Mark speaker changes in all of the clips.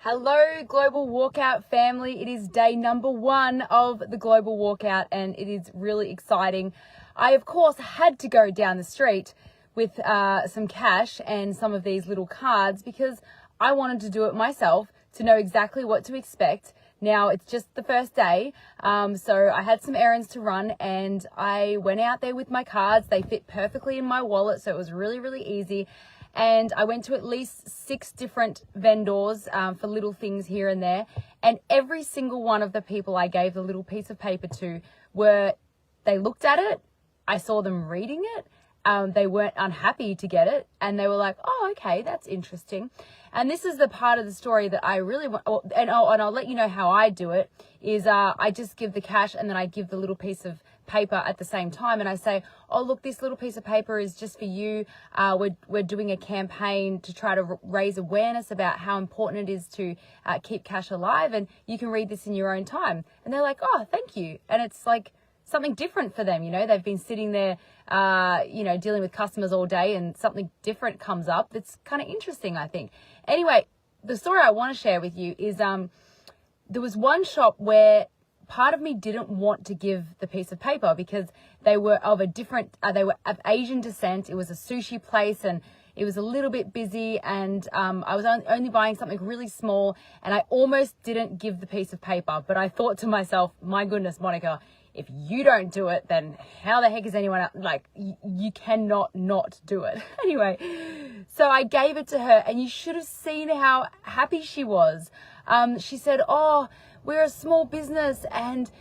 Speaker 1: Hello, Global Walkout family. It is day number 1 of the Global Walkout, and it is really exciting. I, of course, had to go down the street with some cash and some of these little cards because I wanted to do it myself to know exactly what to expect. Now, it's just the first day, so I had some errands to run, and I went out there with my cards. They fit perfectly in my wallet, so it was really, really easy. And I went to at least 6 different vendors for little things here and there. And every single one of the people I gave the little piece of paper to they looked at it. I saw them reading it. They weren't unhappy to get it. And they were like, oh, okay, that's interesting. And this is the part of the story that I really want. And I'll let you know how I do it is I just give the cash and then I give the little piece of paper at the same time, and I say, oh look, this little piece of paper is just for you. We're doing a campaign to try to raise awareness about how important it is to keep cash alive, and you can read this in your own time. And they're like, oh, thank you. And it's like something different for them. They've been sitting there dealing with customers all day, and something different comes up that's kind of interesting, I think. Anyway, the story I want to share with you is there was one shop where part of me didn't want to give the piece of paper because they were of they were of Asian descent. It was a sushi place and it was a little bit busy, and I was only buying something really small, and I almost didn't give the piece of paper. But I thought to myself, my goodness, Monica, if you don't do it, then how the heck is anyone else? Like, you cannot not do it. Anyway, so I gave it to her, and you should have seen how happy she was. She said, oh, we're a small business, and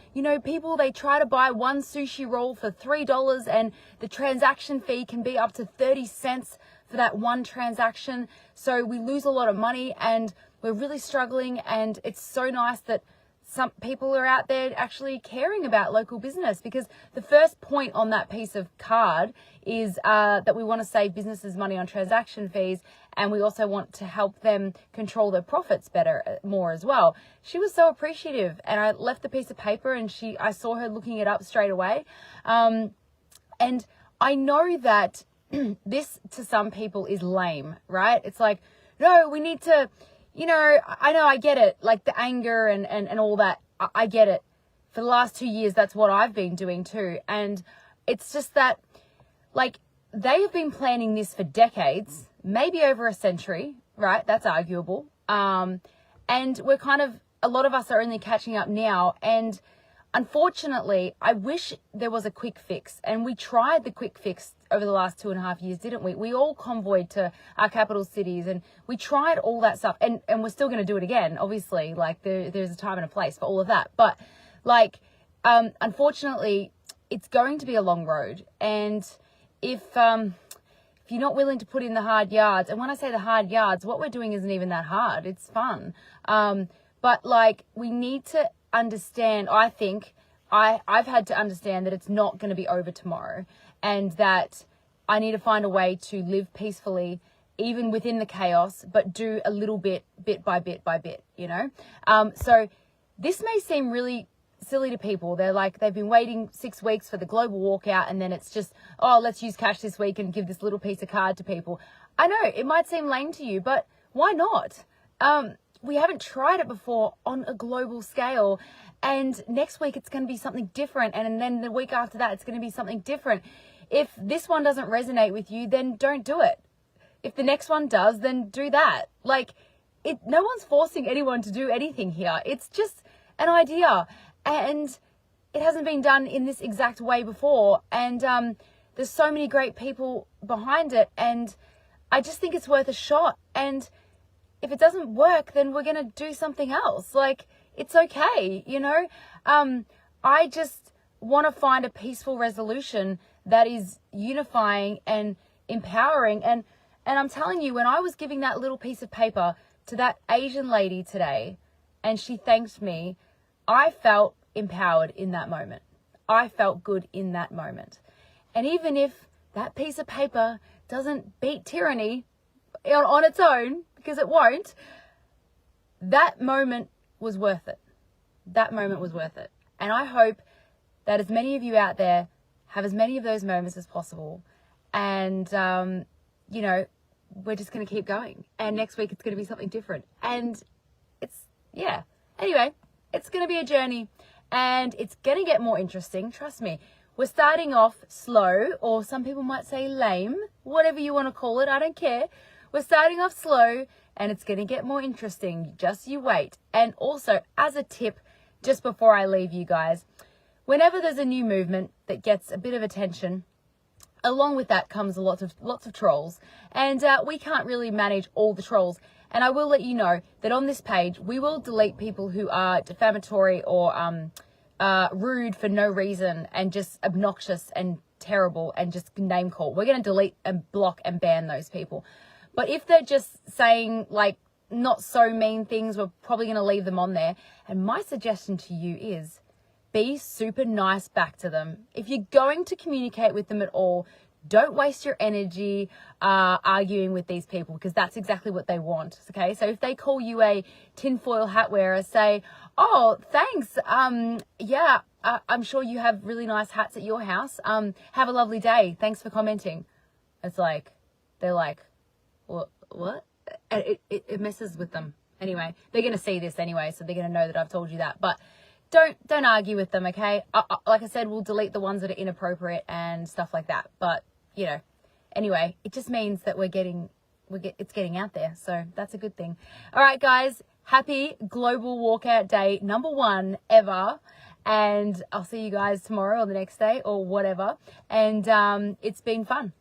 Speaker 1: people, they try to buy one sushi roll for $3, and the transaction fee can be up to 30 cents for that one transaction. So we lose a lot of money, and we're really struggling. And it's so nice that some people are out there actually caring about local business, because the first point on that piece of card is that we want to save businesses money on transaction fees, and we also want to help them control their profits more as well. She was so appreciative, and I left the piece of paper, and I saw her looking it up straight away. And I know that this to some people is lame, right? It's like, no, we need to, I get it, like the anger and all that. I get it. For the last 2 years, that's what I've been doing too. And it's just that, like, they have been planning this for decades, maybe over a century, right? That's arguable. And we're a lot of us are only catching up now. And unfortunately, I wish there was a quick fix. And we tried the quick fix over the last 2.5 years, didn't we? We all convoyed to our capital cities, and we tried all that stuff. And we're still going to do it again, obviously. Like, there's a time and a place for all of that. But, like, unfortunately, it's going to be a long road. And if you're not willing to put in the hard yards, and when I say the hard yards, what we're doing isn't even that hard. It's fun. But, like, we need to understand, I think, I've had to understand that it's not going to be over tomorrow, and that I need to find a way to live peacefully, even within the chaos, but do a little bit by bit by bit, So this may seem really silly to people. They're like, they've been waiting 6 weeks for the global walkout, and then it's just, oh, let's use cash this week and give this little piece of card to people. I know it might seem lame to you, but why not? We haven't tried it before on a global scale, and next week it's going to be something different, and then the week after that it's going to be something different. If this one doesn't resonate with you, then don't do it. If the next one does, then do that. Like, no one's forcing anyone to do anything here. It's just an idea, and it hasn't been done in this exact way before, and there's so many great people behind it, and I just think it's worth a shot. And if it doesn't work, then we're going to do something else. Like, it's okay, I just want to find a peaceful resolution that is unifying and empowering. And I'm telling you, when I was giving that little piece of paper to that Asian lady today, and she thanked me, I felt empowered in that moment. I felt good in that moment. And even if that piece of paper doesn't beat tyranny on its own, because it won't, that moment was worth it. That moment was worth it. And I hope that as many of you out there have as many of those moments as possible. And, we're just going to keep going. And next week it's going to be something different. And yeah. Anyway, it's going to be a journey and it's going to get more interesting. Trust me. We're starting off slow, or some people might say lame, whatever you want to call it. I don't care. We're starting off slow and it's going to get more interesting. Just you wait. And also, as a tip, just before I leave you guys, whenever there's a new movement that gets a bit of attention, along with that comes lots of trolls. And we can't really manage all the trolls. And I will let you know that on this page, we will delete people who are defamatory or rude for no reason and just obnoxious and terrible and just name call. We're going to delete and block and ban those people. But if they're just saying like not so mean things, we're probably going to leave them on there. And my suggestion to you is be super nice back to them. If you're going to communicate with them at all, don't waste your energy arguing with these people, because that's exactly what they want. Okay, so if they call you a tinfoil hat wearer, say, "Oh, thanks. Yeah, I'm sure you have really nice hats at your house. Have a lovely day. Thanks for commenting." It's like they're like, "What?" It messes with them. Anyway, they're gonna see this anyway, so they're gonna know that I've told you that. But don't argue with them, okay? Like I said, we'll delete the ones that are inappropriate and stuff like that. But you know, anyway, it just means that it's getting out there, so that's a good thing. All right, guys, happy Global Walkout Day #1 ever, and I'll see you guys tomorrow or the next day or whatever. And it's been fun.